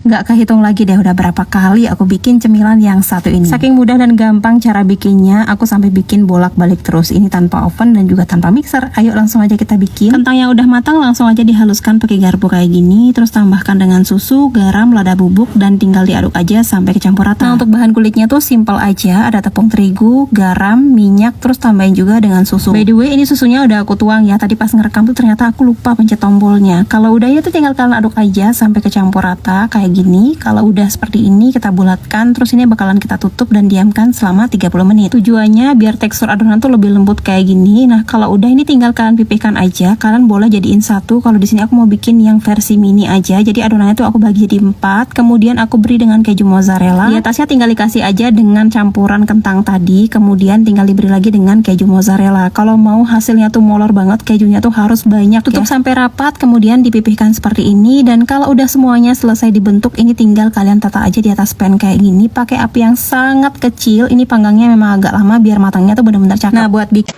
Nggak kehitung lagi deh udah berapa kali aku bikin cemilan yang satu ini. Saking mudah dan gampang cara bikinnya, aku sampai bikin bolak-balik terus. Ini tanpa oven dan juga tanpa mixer. Ayo langsung aja kita bikin. Kentang yang udah matang langsung aja dihaluskan pakai garpu kayak gini. Terus tambahkan dengan susu, garam, lada bubuk, dan tinggal diaduk aja sampai kecampur rata. Nah, untuk bahan kulitnya tuh simple aja. Ada tepung terigu, garam, minyak, terus tambahin juga dengan susu. By the way, ini susunya udah aku tuang ya. Tadi pas ngerekam tuh ternyata aku lupa pencet tombolnya. Kalau udah ya tuh tinggal kalian aduk aja sampai kecampur rata kayak gini. Kalau udah seperti ini kita bulatkan, terus ini bakalan kita tutup dan diamkan selama 30 menit. Tujuannya biar tekstur adonan tuh lebih lembut kayak gini. Nah, kalau udah ini tinggal kalian pipihkan aja. Kalian boleh jadiin satu. Kalau di sini aku mau bikin yang versi mini aja. Jadi adonannya tuh aku bagi jadi 4. Kemudian aku beri dengan keju mozzarella. Di atasnya tinggal dikasih aja dengan campuran kentang tadi. Kemudian tinggal diberi lagi dengan keju mozzarella. Kalau mau hasilnya tuh molor banget, kejunya tuh harus banyak. Tutup sampai rapat, kemudian dipipihkan seperti ini. Dan kalau udah semuanya selesai dibentuk, ini tinggal kalian tata aja di atas pan kayak gini pakai api yang sangat kecil. Ini panggangnya memang agak lama biar matangnya tuh benar-benar cakep. Nah, buat bikin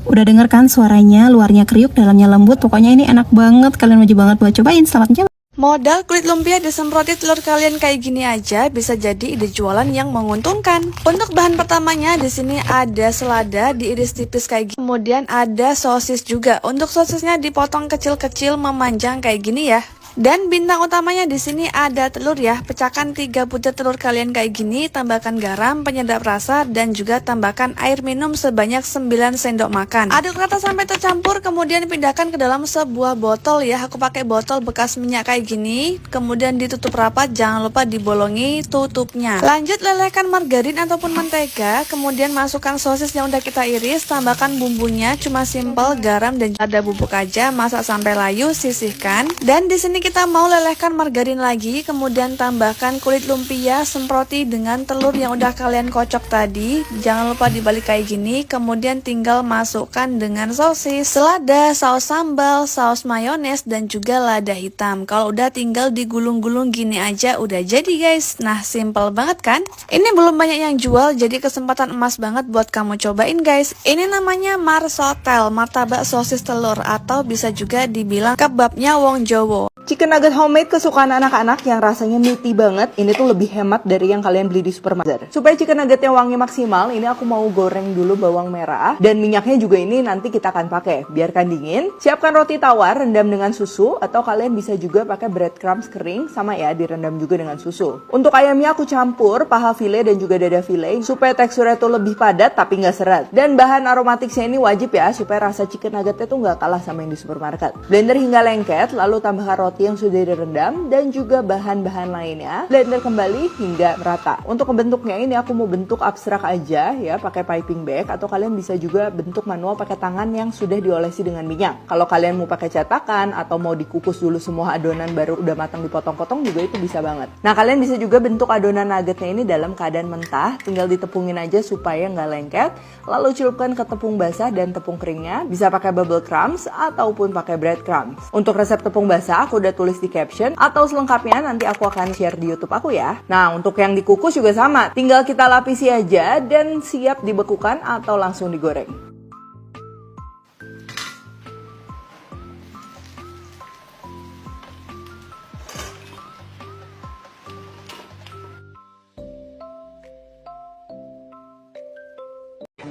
udah denger kan suaranya, luarnya kriuk, dalamnya lembut. Pokoknya ini enak banget, kalian wajib banget buat cobain. Selamat mencoba. Modal kulit lumpia disemproti telur kalian kayak gini aja bisa jadi ide jualan yang menguntungkan. Untuk bahan pertamanya di sini ada selada diiris tipis kayak gini. Kemudian ada sosis juga. Untuk sosisnya dipotong kecil-kecil memanjang kayak gini ya. Dan bintang utamanya di sini ada telur ya. Pecahkan 3 butir telur kalian kayak gini, tambahkan garam, penyedap rasa, dan juga tambahkan air minum sebanyak 9 sendok makan. Aduk rata sampai tercampur, kemudian pindahkan ke dalam sebuah botol ya. Aku pakai botol bekas minyak kayak gini. Kemudian ditutup rapat, jangan lupa dibolongi tutupnya. Lanjut lelehkan margarin ataupun mentega, kemudian masukkan sosis yang udah kita iris, tambahkan bumbunya, cuma simple, garam dan ada bubuk aja, masak sampai layu, sisihkan. Dan di sini kita mau lelehkan margarin lagi, kemudian tambahkan kulit lumpia, semproti dengan telur yang udah kalian kocok tadi. Jangan lupa dibalik kayak gini, kemudian tinggal masukkan dengan sosis, selada, saus sambal, saus mayones, dan juga lada hitam. Kalau udah tinggal digulung-gulung gini aja udah jadi guys. Nah, simple banget kan? Ini belum banyak yang jual, jadi kesempatan emas banget buat kamu cobain guys. Ini namanya marsotel, martabak sosis telur, atau bisa juga dibilang kebabnya wong Jowo. Chicken nugget homemade kesukaan anak-anak yang rasanya meaty banget. Ini tuh lebih hemat dari yang kalian beli di supermarket. Supaya chicken nuggetnya wangi maksimal, ini aku mau goreng dulu bawang merah. Dan minyaknya juga ini nanti kita akan pakai. Biarkan dingin. Siapkan roti tawar, rendam dengan susu. Atau kalian bisa juga pakai breadcrumbs kering. Sama ya, direndam juga dengan susu. Untuk ayamnya aku campur paha file dan juga dada file. Supaya teksturnya tuh lebih padat tapi nggak seret. Dan bahan aromatiknya ini wajib ya. Supaya rasa chicken nuggetnya tuh nggak kalah sama yang di supermarket. Blender hingga lengket, lalu tambahkan roti yang sudah direndam dan juga bahan-bahan lainnya. Blender kembali hingga merata. Untuk membentuknya ini aku mau bentuk abstrak aja ya, pakai piping bag, atau kalian bisa juga bentuk manual pakai tangan yang sudah diolesi dengan minyak. Kalau kalian mau pakai cetakan atau mau dikukus dulu semua adonan baru udah matang dipotong-potong juga itu bisa banget. Nah, kalian bisa juga bentuk adonan nuggetnya ini dalam keadaan mentah, tinggal ditepungin aja supaya nggak lengket. Lalu celupkan ke tepung basah dan tepung keringnya. Bisa pakai bubble crumbs ataupun pakai breadcrumbs. Untuk resep tepung basah aku udah tulis di caption, atau selengkapnya nanti aku akan share di YouTube aku ya. Nah, untuk yang dikukus juga sama, tinggal kita lapisi aja dan siap dibekukan atau langsung digoreng.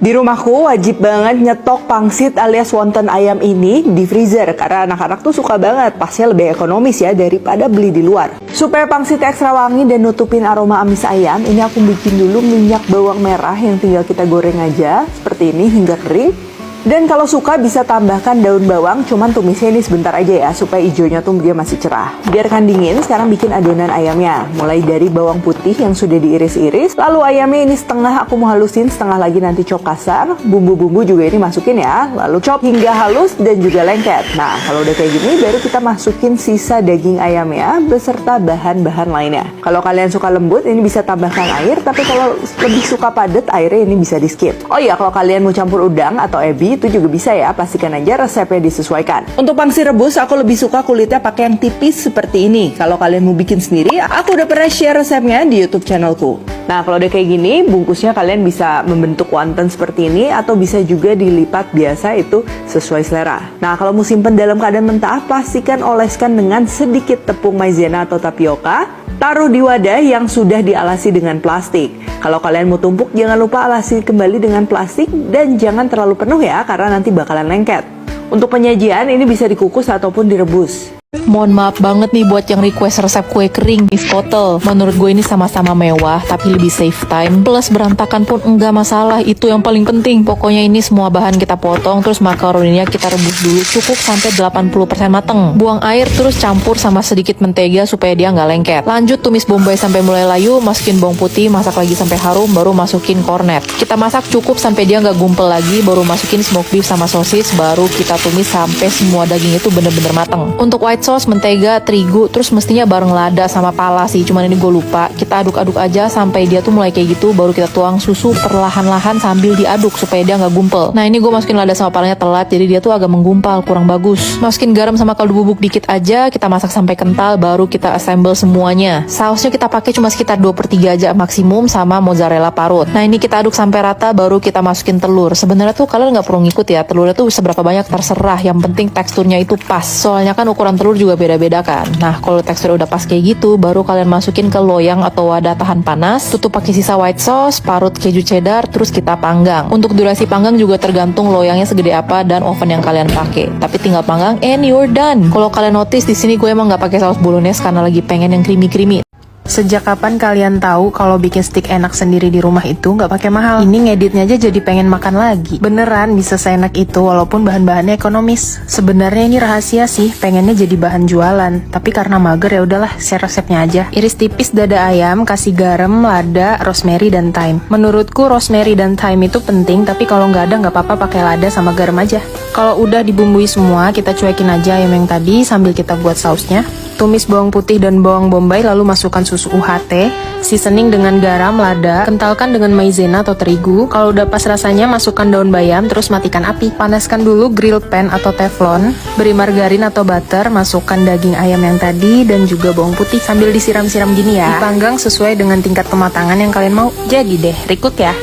Di rumahku wajib banget nyetok pangsit alias wonton ayam ini di freezer karena anak-anak tuh suka banget, pasnya lebih ekonomis ya daripada beli di luar. Supaya pangsit ekstra wangi dan nutupin aroma amis ayam, ini aku bikin dulu minyak bawang merah yang tinggal kita goreng aja seperti ini hingga kering. Dan kalau suka bisa tambahkan daun bawang, cuman tumisnya ini sebentar aja ya supaya hijaunya tuh dia masih cerah. Biarkan dingin, sekarang bikin adonan ayamnya. Mulai dari bawang putih yang sudah diiris-iris, lalu ayamnya ini setengah aku mau halusin, setengah lagi nanti chop kasar. Bumbu-bumbu juga ini masukin ya, lalu chop hingga halus dan juga lengket. Nah, kalau udah kayak gini baru kita masukin sisa daging ayamnya beserta bahan-bahan lainnya. Kalau kalian suka lembut, ini bisa tambahkan air, tapi kalau lebih suka padat, airnya ini bisa di skip. Oh iya, kalau kalian mau campur udang atau ebi, itu juga bisa ya, pastikan aja resepnya disesuaikan. Untuk pangsit rebus, aku lebih suka kulitnya pakai yang tipis seperti ini. Kalau kalian mau bikin sendiri, aku udah pernah share resepnya di YouTube channelku. Nah, kalau udah kayak gini, bungkusnya kalian bisa membentuk wonton seperti ini atau bisa juga dilipat biasa, itu sesuai selera. Nah, kalau mau simpen dalam keadaan mentah, pastikan oleskan dengan sedikit tepung maizena atau tapioka. Taruh di wadah yang sudah dialasi dengan plastik. Kalau kalian mau tumpuk, jangan lupa alasi kembali dengan plastik dan jangan terlalu penuh ya, karena nanti bakalan lengket. Untuk penyajian, ini bisa dikukus ataupun direbus. Mohon maaf banget nih buat yang request resep kue kering beef cotel. Menurut gue ini sama-sama mewah tapi lebih save time. Plus berantakan pun enggak masalah, itu yang paling penting. Pokoknya ini semua bahan kita potong, terus makaroninya kita rebus dulu cukup sampai 80% mateng. Buang air terus campur sama sedikit mentega supaya dia nggak lengket. Lanjut tumis bombay sampai mulai layu, masukin bawang putih, masak lagi sampai harum, baru masukin cornet. Kita masak cukup sampai dia nggak gumpel lagi, baru masukin smoked beef sama sosis, baru kita tumis sampai semua daging itu bener-bener mateng. Untuk white sauce, mentega, terigu, terus mestinya bareng lada sama pala sih, cuman ini gue lupa. Kita aduk-aduk aja sampai dia tuh mulai kayak gitu, baru kita tuang susu perlahan-lahan sambil diaduk supaya dia nggak gumpel. Nah, ini gue masukin lada sama palanya telat, jadi dia tuh agak menggumpal, kurang bagus. Masukin garam sama kaldu bubuk dikit aja, kita masak sampai kental, baru kita assemble semuanya. Sausnya kita pakai cuma sekitar 2/3 aja maksimum sama mozzarella parut. Nah, ini kita aduk sampai rata, baru kita masukin telur. Sebenarnya tuh kalian nggak perlu ngikut ya, telurnya tuh seberapa banyak terserah, yang penting teksturnya itu pas. Soalnya kan ukuran telur juga beda-beda kan. Nah, kalau tekstur udah pas kayak gitu, baru kalian masukin ke loyang atau wadah tahan panas, tutup pakai sisa white sauce, parut keju cheddar, terus kita panggang. Untuk durasi panggang juga tergantung loyangnya segede apa dan oven yang kalian pakai. Tapi tinggal panggang and you're done. Kalau kalian notice di sini gue emang nggak pakai saus bolognese karena lagi pengen yang creamy-creamy. Sejak kapan kalian tahu kalau bikin steak enak sendiri di rumah itu nggak pakai mahal? Ini ngeditnya aja jadi pengen makan lagi. Beneran bisa seenak itu walaupun bahan-bahannya ekonomis. Sebenarnya ini rahasia sih, pengennya jadi bahan jualan. Tapi karena mager ya udahlah, share resepnya aja. Iris tipis dada ayam, kasih garam, lada, rosemary dan thyme. Menurutku rosemary dan thyme itu penting, tapi kalau nggak ada nggak apa-apa pakai lada sama garam aja. Kalau udah dibumbui semua, kita cuekin aja ayam yang tadi sambil kita buat sausnya. Tumis bawang putih dan bawang bombay lalu masukkan susu UHT, seasoning dengan garam, lada, kentalkan dengan maizena atau terigu. Kalau udah pas rasanya masukkan daun bayam terus matikan api. Panaskan dulu grill pan atau teflon, beri margarin atau butter, masukkan daging ayam yang tadi dan juga bawang putih sambil disiram-siram gini ya. Dipanggang sesuai dengan tingkat kematangan yang kalian mau. Jadi deh, request ya.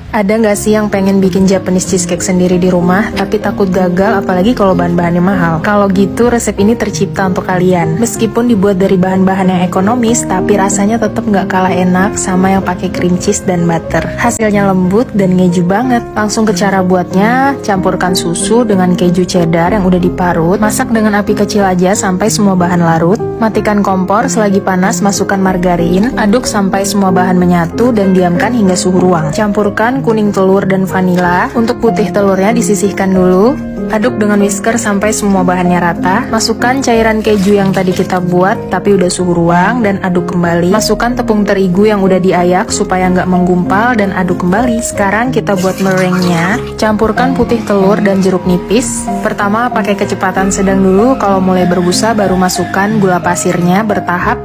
Ada nggak sih yang pengen bikin Japanese cheesecake sendiri di rumah, tapi takut gagal apalagi kalau bahan-bahannya mahal? Kalau gitu resep ini tercipta untuk kalian. Meskipun dibuat dari bahan-bahan yang ekonomis, tapi rasanya tetap nggak kalah enak sama yang pakai cream cheese dan butter. Hasilnya lembut dan ngeju banget. Langsung ke cara buatnya, campurkan susu dengan keju cheddar yang udah diparut. Masak dengan api kecil aja sampai semua bahan larut. Matikan kompor, selagi panas masukkan margarin. Aduk sampai semua bahan menyatu dan diamkan hingga suhu ruang. Campurkan kuning telur dan vanila. Untuk putih telurnya disisihkan dulu. Aduk dengan whisker sampai semua bahannya rata. Masukkan cairan keju yang tadi kita buat tapi udah suhu ruang dan aduk kembali. Masukkan tepung terigu yang udah diayak supaya nggak menggumpal dan aduk kembali. Sekarang kita buat meringuenya. Campurkan putih telur dan jeruk nipis. Pertama pakai kecepatan sedang dulu. Kalau mulai berbusa baru masukkan gula pasirnya bertahap.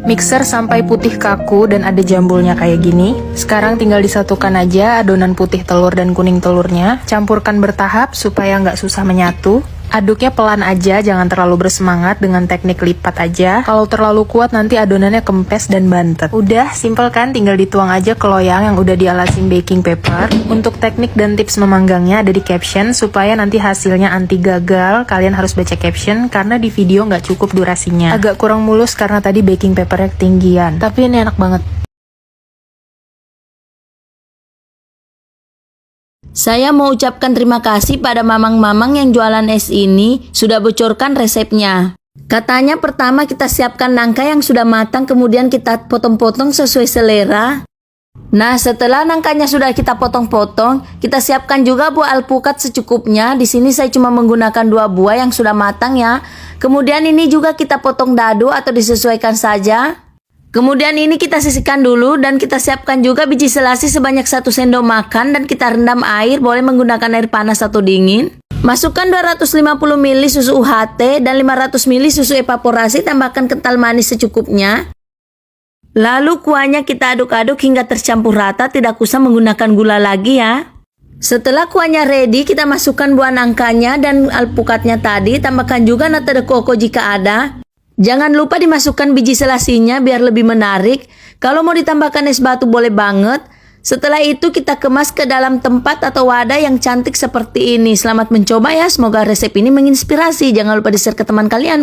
Mixer sampai putih kaku dan ada jambulnya kayak gini. Sekarang tinggal disatukan aja adonan putih telur dan kuning telurnya. Campurkan bertahap supaya nggak susah menyatu. Aduknya pelan aja, jangan terlalu bersemangat dengan teknik lipat aja. Kalau terlalu kuat nanti adonannya kempes dan bantet. Udah, simple kan? Tinggal dituang aja ke loyang yang udah dialasin baking paper. Untuk teknik dan tips memanggangnya ada di caption, supaya nanti hasilnya anti gagal. Kalian harus baca caption, karena di video nggak cukup durasinya. Agak kurang mulus karena tadi baking papernya ketinggian. Tapi ini enak banget. Saya mau ucapkan terima kasih pada mamang-mamang yang jualan es ini sudah bocorkan resepnya. Katanya pertama kita siapkan nangka yang sudah matang, kemudian kita potong-potong sesuai selera. Nah, setelah nangkanya sudah kita potong-potong, kita siapkan juga buah alpukat secukupnya. Di sini saya cuma menggunakan 2 buah yang sudah matang ya. Kemudian ini juga kita potong dadu atau disesuaikan saja. Kemudian ini kita sisihkan dulu dan kita siapkan juga biji selasi sebanyak 1 sendok makan dan kita rendam air, boleh menggunakan air panas atau dingin. Masukkan 250 ml susu UHT dan 500 ml susu evaporasi, tambahkan kental manis secukupnya. Lalu kuahnya kita aduk-aduk hingga tercampur rata, tidak usah menggunakan gula lagi ya. Setelah kuahnya ready, kita masukkan buah nangkanya dan alpukatnya tadi, tambahkan juga nata de coco jika ada. Jangan lupa dimasukkan biji selasinya biar lebih menarik. Kalau mau ditambahkan es batu boleh banget. Setelah itu kita kemas ke dalam tempat atau wadah yang cantik seperti ini. Selamat mencoba ya, semoga resep ini menginspirasi. Jangan lupa di-share ke teman kalian.